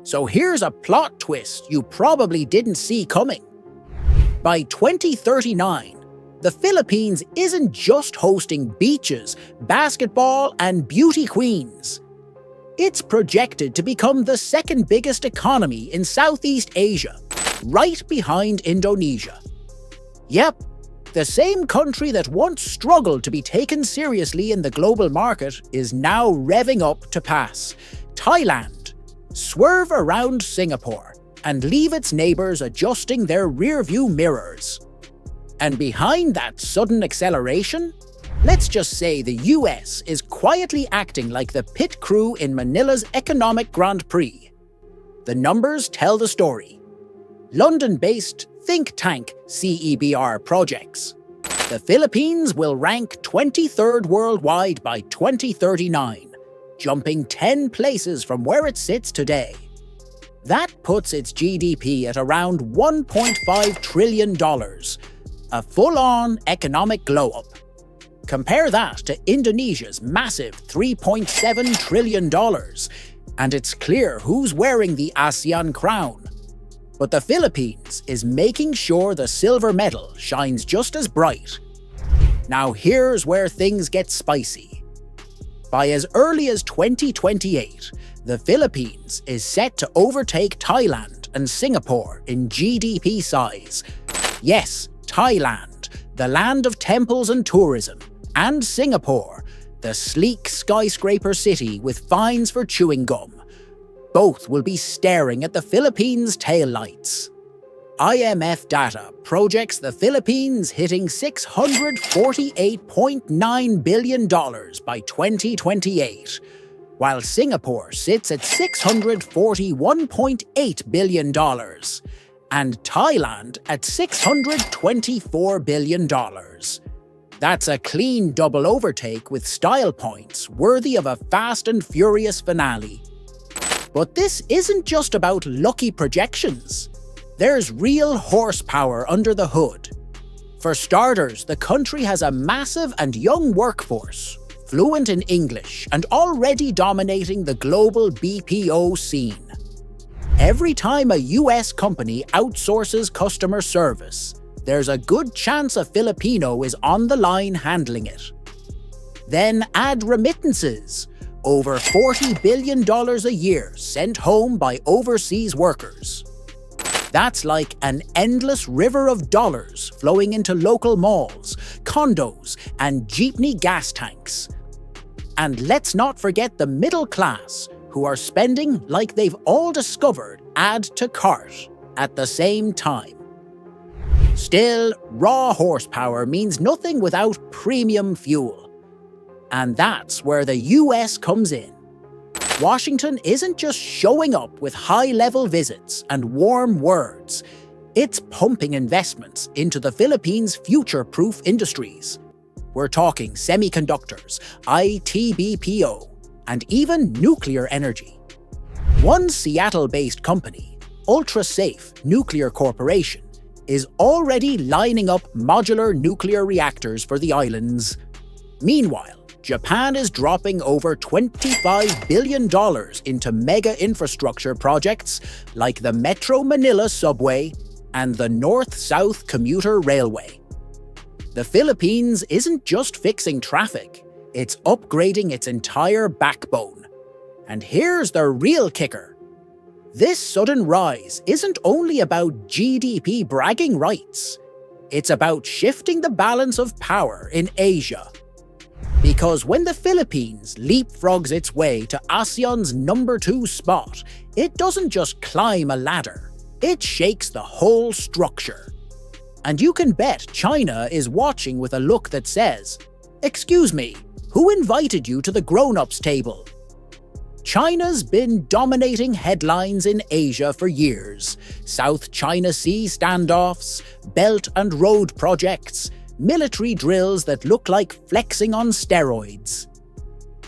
So here's a plot twist you probably didn't see coming. By 2039, the Philippines isn't just hosting beaches, basketball, and beauty queens. It's projected to become the second biggest economy in Southeast Asia, right behind Indonesia. Yep, the same country that once struggled to be taken seriously in the global market is now revving up to pass. Thailand, swerve around Singapore and leave its neighbours adjusting their rearview mirrors. And behind that sudden acceleration, let's just say the US is quietly acting like the pit crew in Manila's economic Grand Prix. The numbers tell the story. London-based think tank CEBR projects. The Philippines will rank 23rd worldwide by 2039, jumping 10 places from where it sits today. That puts its GDP at around $1.5 trillion, a full-on economic glow-up. Compare that to Indonesia's massive $3.7 trillion, and it's clear who's wearing the ASEAN crown. But the Philippines is making sure the silver medal shines just as bright. Now here's where things get spicy. By as early as 2028, the Philippines is set to overtake Thailand and Singapore in GDP size. Yes, Thailand, the land of temples and tourism, and Singapore, the sleek skyscraper city with fines for chewing gum. Both will be staring at the Philippines' taillights. IMF data projects the Philippines hitting $648.9 billion by 2028, while Singapore sits at $641.8 billion, and Thailand at $624 billion. That's a clean double overtake with style points worthy of a Fast and Furious finale. But this isn't just about lucky projections. There's real horsepower under the hood. For starters, the country has a massive and young workforce, fluent in English and already dominating the global BPO scene. Every time a US company outsources customer service, there's a good chance a Filipino is on the line handling it. Then add remittances, over $40 billion a year sent home by overseas workers. That's like an endless river of dollars flowing into local malls, condos, and jeepney gas tanks. And let's not forget the middle class, who are spending like they've all discovered add to cart at the same time. Still, raw horsepower means nothing without premium fuel. And that's where the US comes in. Washington isn't just showing up with high-level visits and warm words. It's pumping investments into the Philippines' future-proof industries. We're talking semiconductors, ITBPO, and even nuclear energy. One Seattle-based company, UltraSafe Nuclear Corporation, is already lining up modular nuclear reactors for the islands. Meanwhile, Japan is dropping over $25 billion into mega infrastructure projects like the Metro Manila subway and the North-South commuter railway. The Philippines isn't just fixing traffic, it's upgrading its entire backbone. And here's the real kicker. This sudden rise isn't only about GDP bragging rights. It's about shifting the balance of power in Asia. Because when the Philippines leapfrogs its way to ASEAN's #2 spot, it doesn't just climb a ladder, it shakes the whole structure. And you can bet China is watching with a look that says, "Excuse me, who invited you to the grown-ups table?" China's been dominating headlines in Asia for years. South China Sea standoffs, Belt and Road projects, military drills that look like flexing on steroids.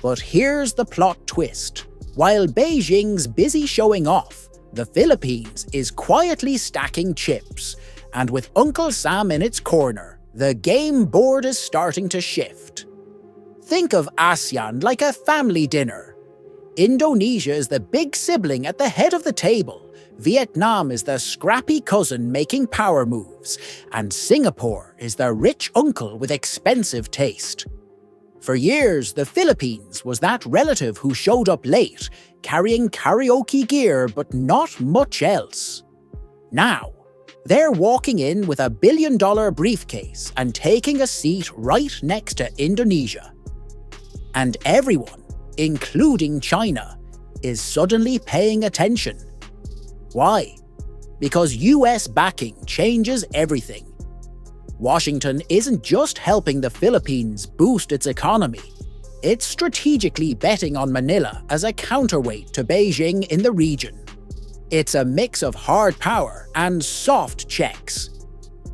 But here's the plot twist. While Beijing's busy showing off, the Philippines is quietly stacking chips, and with Uncle Sam in its corner, the game board is starting to shift. Think of ASEAN like a family dinner. Indonesia is the big sibling at the head of the table. Vietnam is the scrappy cousin making power moves, and Singapore is the rich uncle with expensive taste. For years, the Philippines was that relative who showed up late, carrying karaoke gear but not much else. Now, they're walking in with a billion-dollar briefcase and taking a seat right next to Indonesia. And everyone, including China, is suddenly paying attention. Why? Because US backing changes everything. Washington isn't just helping the Philippines boost its economy, it's strategically betting on Manila as a counterweight to Beijing in the region. It's a mix of hard power and soft checks.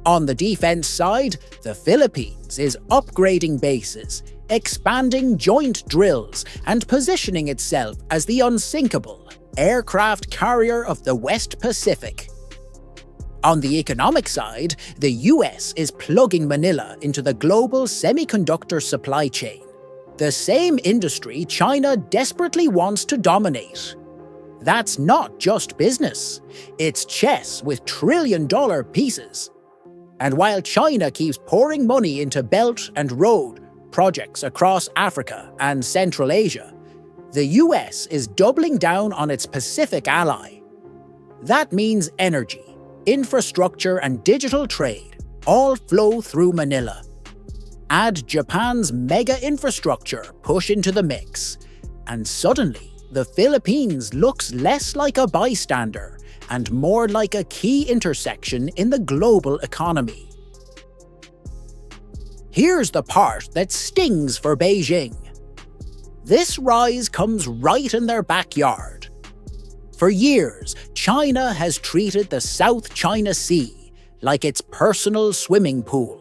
On the defense side, the Philippines is upgrading bases, expanding joint drills, and positioning itself as the unsinkable aircraft carrier of the West Pacific. On the economic side, the US is plugging Manila into the global semiconductor supply chain, the same industry China desperately wants to dominate. That's not just business, it's chess with trillion-dollar pieces. And while China keeps pouring money into Belt and Road projects across Africa and Central Asia, the US is doubling down on its Pacific ally. That means energy, infrastructure, and digital trade all flow through Manila. Add Japan's mega infrastructure push into the mix, and suddenly the Philippines looks less like a bystander and more like a key intersection in the global economy. Here's the part that stings for Beijing. This rise comes right in their backyard. For years, China has treated the South China Sea like its personal swimming pool.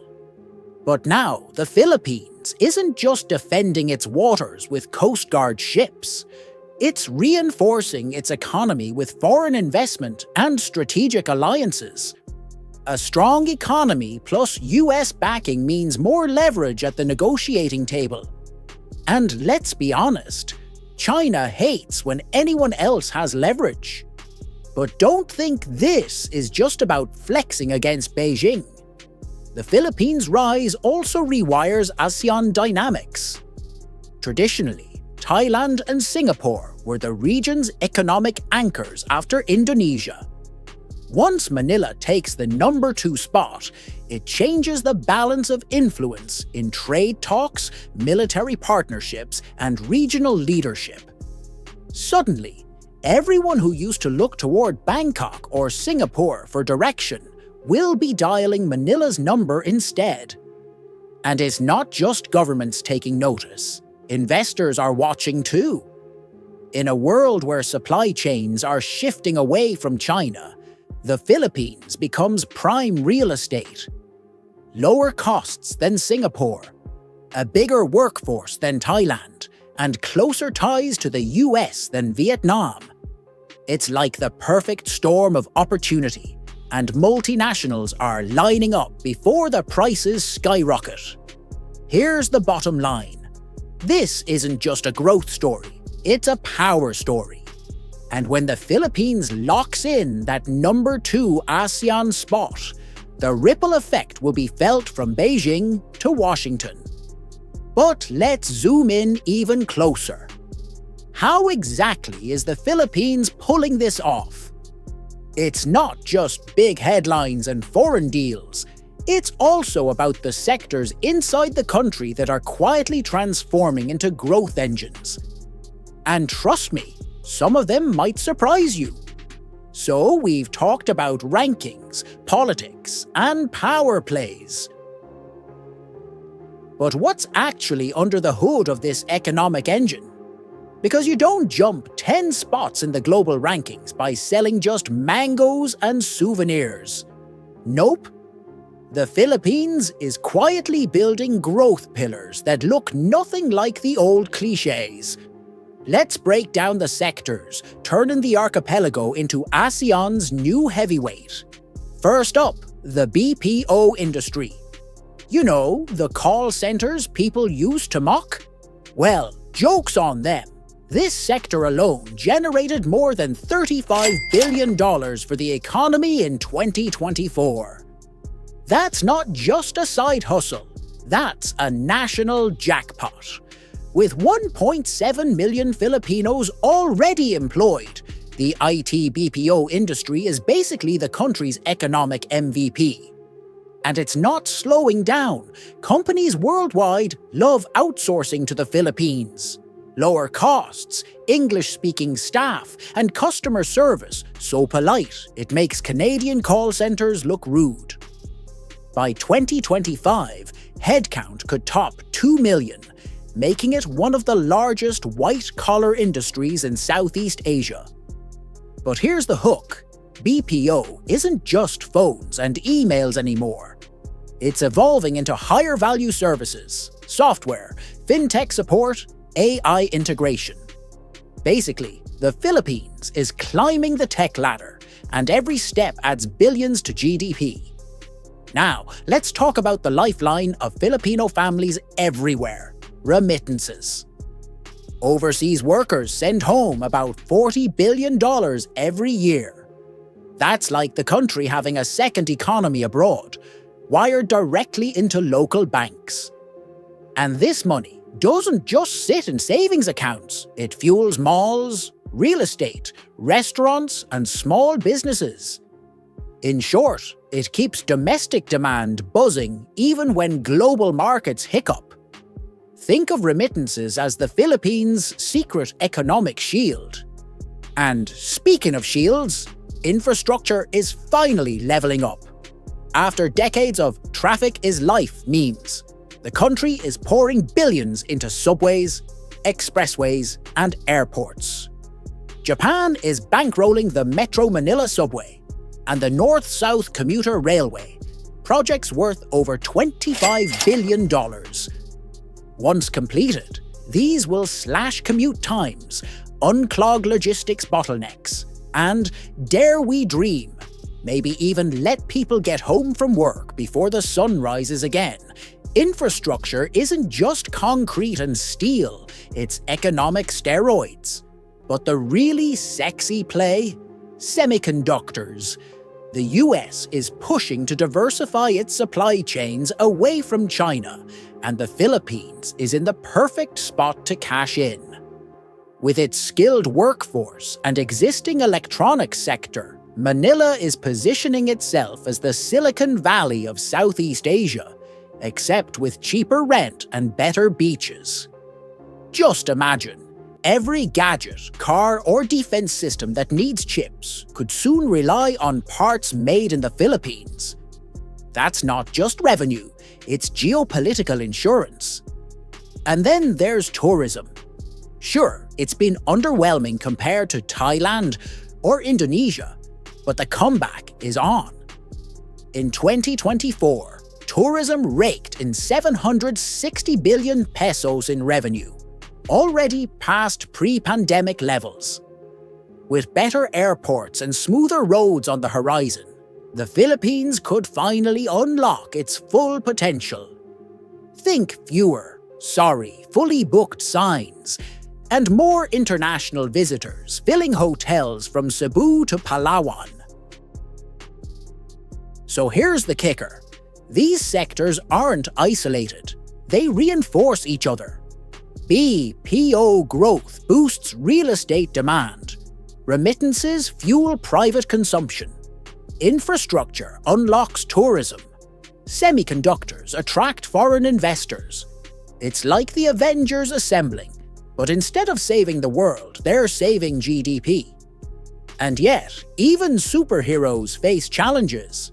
But now, the Philippines isn't just defending its waters with Coast Guard ships. It's reinforcing its economy with foreign investment and strategic alliances. A strong economy plus US backing means more leverage at the negotiating table. And let's be honest, China hates when anyone else has leverage. But don't think this is just about flexing against Beijing. The Philippines' rise also rewires ASEAN dynamics. Traditionally, Thailand and Singapore were the region's economic anchors after Indonesia. Once Manila takes the number 2 spot, it changes the balance of influence in trade talks, military partnerships, and regional leadership. Suddenly, everyone who used to look toward Bangkok or Singapore for direction will be dialing Manila's number instead. And it's not just governments taking notice. Investors are watching too. In a world where supply chains are shifting away from China, the Philippines becomes prime real estate. Lower costs than Singapore, a bigger workforce than Thailand, and closer ties to the US than Vietnam. It's like the perfect storm of opportunity, and multinationals are lining up before the prices skyrocket. Here's the bottom line. This isn't just a growth story, it's a power story. And when the Philippines locks in that number 2 ASEAN spot, the ripple effect will be felt from Beijing to Washington. But let's zoom in even closer. How exactly is the Philippines pulling this off? It's not just big headlines and foreign deals. It's also about the sectors inside the country that are quietly transforming into growth engines. And trust me, some of them might surprise you. So we've talked about rankings, politics, and power plays. But what's actually under the hood of this economic engine? Because you don't jump 10 spots in the global rankings by selling just mangoes and souvenirs. Nope. The Philippines is quietly building growth pillars that look nothing like the old clichés. Let's break down the sectors, turning the archipelago into ASEAN's new heavyweight. First up, the BPO industry. You know, the call centers people used to mock? Well, joke's on them. This sector alone generated more than $35 billion for the economy in 2024. That's not just a side hustle, that's a national jackpot. With 1.7 million Filipinos already employed, the IT BPO industry is basically the country's economic MVP. And it's not slowing down. Companies worldwide love outsourcing to the Philippines. Lower costs, English-speaking staff, and customer service so polite it makes Canadian call centres look rude. By 2025, headcount could top 2 million, making it one of the largest white-collar industries in Southeast Asia. But here's the hook. BPO isn't just phones and emails anymore. It's evolving into higher-value services, software, fintech support, AI integration. Basically, the Philippines is climbing the tech ladder, and every step adds billions to GDP. Now, let's talk about the lifeline of Filipino families everywhere: remittances. Overseas workers send home about $40 billion every year. That's like the country having a second economy abroad, wired directly into local banks. And this money doesn't just sit in savings accounts. It fuels malls, real estate, restaurants, and small businesses. In short, it keeps domestic demand buzzing even when global markets hiccup. Think of remittances as the Philippines' secret economic shield. And speaking of shields, infrastructure is finally leveling up. After decades of "traffic is life" memes, the country is pouring billions into subways, expressways, and airports. Japan is bankrolling the Metro Manila subway and the North-South Commuter Railway, projects worth over $25 billion. Once completed, these will slash commute times, unclog logistics bottlenecks, and, dare we dream, maybe even let people get home from work before the sun rises again. Infrastructure isn't just concrete and steel, it's economic steroids. But the really sexy play? Semiconductors. The US is pushing to diversify its supply chains away from China, and the Philippines is in the perfect spot to cash in. With its skilled workforce and existing electronics sector, Manila is positioning itself as the Silicon Valley of Southeast Asia, except with cheaper rent and better beaches. Just imagine, every gadget, car, or defense system that needs chips could soon rely on parts made in the Philippines. That's not just revenue, it's geopolitical insurance. And then there's tourism. Sure, it's been underwhelming compared to Thailand or Indonesia, but the comeback is on. In 2024, tourism raked in 760 billion pesos in revenue, already past pre-pandemic levels. With better airports and smoother roads on the horizon, the Philippines could finally unlock its full potential. Think fewer, fully booked signs, and more international visitors filling hotels from Cebu to Palawan. So here's the kicker. These sectors aren't isolated. They reinforce each other. BPO growth boosts real estate demand. Remittances fuel private consumption. Infrastructure unlocks tourism. Semiconductors attract foreign investors. It's like the Avengers assembling, but instead of saving the world, they're saving GDP. And yet, even superheroes face challenges.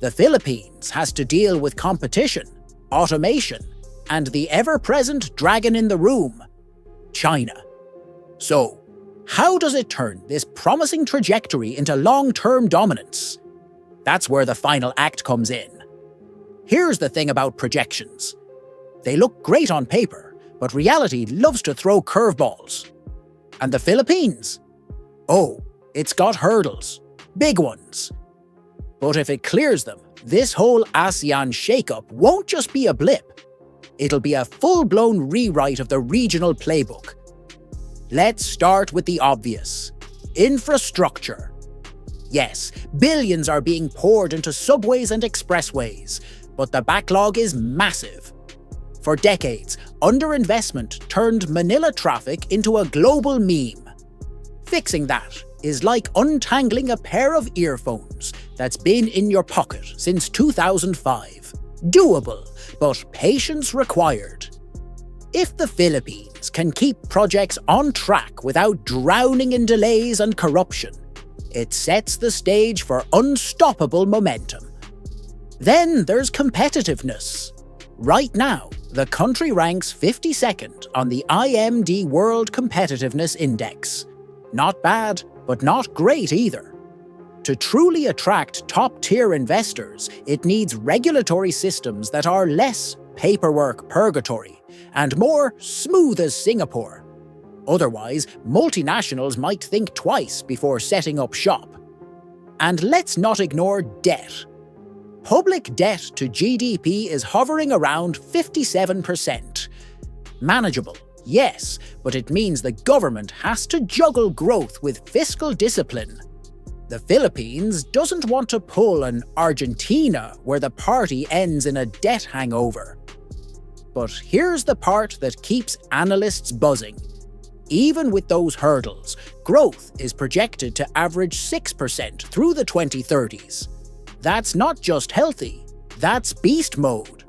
The Philippines has to deal with competition, automation, and the ever-present dragon in the room, China. So, how does it turn this promising trajectory into long-term dominance? That's where the final act comes in. Here's the thing about projections. They look great on paper, but reality loves to throw curveballs. And the Philippines? Oh, it's got hurdles. Big ones. But if it clears them, this whole ASEAN shakeup won't just be a blip. It'll be a full-blown rewrite of the regional playbook. Let's start with the obvious. Infrastructure. Yes, billions are being poured into subways and expressways, but the backlog is massive. For decades, underinvestment turned Manila traffic into a global meme. Fixing that is like untangling a pair of earphones that's been in your pocket since 2005. Doable, but patience required. If the Philippines can keep projects on track without drowning in delays and corruption, it sets the stage for unstoppable momentum. Then there's competitiveness. Right now, the country ranks 52nd on the IMD World Competitiveness Index. Not bad, but not great either. To truly attract top-tier investors, it needs regulatory systems that are less paperwork purgatory and more smooth as Singapore. Otherwise, multinationals might think twice before setting up shop. And let's not ignore debt. Public debt to GDP is hovering around 57%. Manageable, yes, but it means the government has to juggle growth with fiscal discipline. The Philippines doesn't want to pull an Argentina where the party ends in a debt hangover. But here's the part that keeps analysts buzzing. Even with those hurdles, growth is projected to average 6% through the 2030s. That's not just healthy, that's beast mode.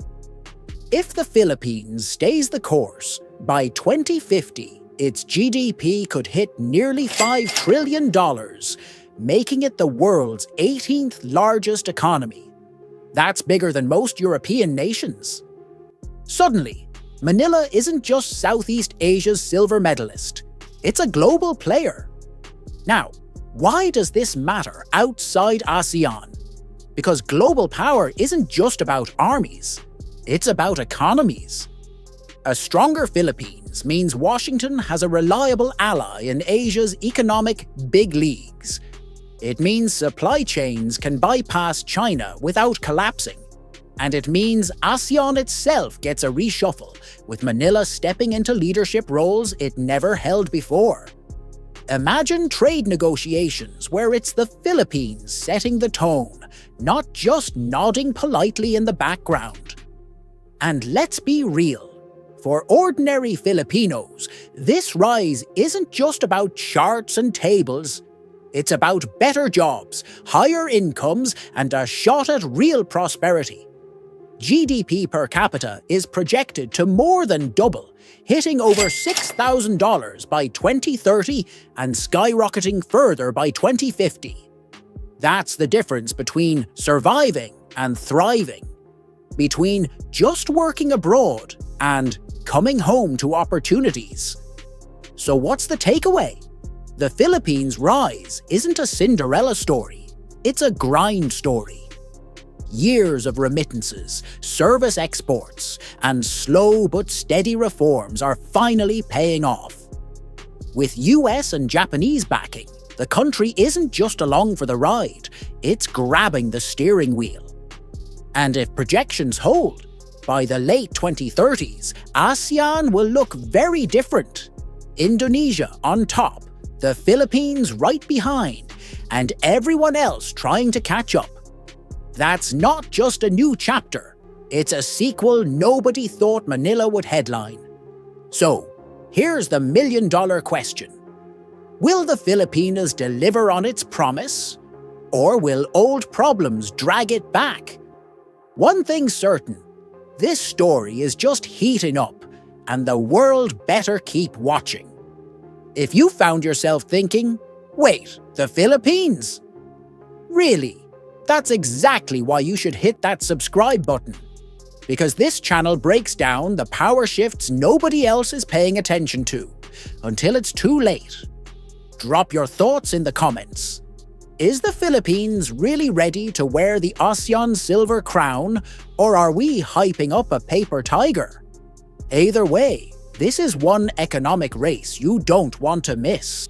If the Philippines stays the course, by 2050, its GDP could hit nearly $5 trillion, making it the world's 18th largest economy. That's bigger than most European nations. Suddenly, Manila isn't just Southeast Asia's silver medalist, it's a global player. Now, why does this matter outside ASEAN? Because global power isn't just about armies, it's about economies. A stronger Philippines means Washington has a reliable ally in Asia's economic big leagues. It means supply chains can bypass China without collapsing. And it means ASEAN itself gets a reshuffle, with Manila stepping into leadership roles it never held before. Imagine trade negotiations where it's the Philippines setting the tone, not just nodding politely in the background. And let's be real. For ordinary Filipinos, this rise isn't just about charts and tables. It's about better jobs, higher incomes, and a shot at real prosperity. GDP per capita is projected to more than double, hitting over $6,000 by 2030 and skyrocketing further by 2050. That's the difference between surviving and thriving, between just working abroad and coming home to opportunities. So what's the takeaway? The Philippines' rise isn't a Cinderella story, it's a grind story. Years of remittances, service exports, and slow but steady reforms are finally paying off. With US and Japanese backing, the country isn't just along for the ride, it's grabbing the steering wheel. And if projections hold, by the late 2030s, ASEAN will look very different. Indonesia on top, the Philippines right behind, and everyone else trying to catch up. That's not just a new chapter, it's a sequel nobody thought Manila would headline. So, here's the million-dollar question. Will the Filipinas deliver on its promise? Or will old problems drag it back? One thing's certain, this story is just heating up, and the world better keep watching. If you found yourself thinking, wait, the Philippines? Really? That's exactly why you should hit that subscribe button. Because this channel breaks down the power shifts nobody else is paying attention to, until it's too late. Drop your thoughts in the comments. Is the Philippines really ready to wear the ASEAN silver crown, or are we hyping up a paper tiger? Either way, this is one economic race you don't want to miss.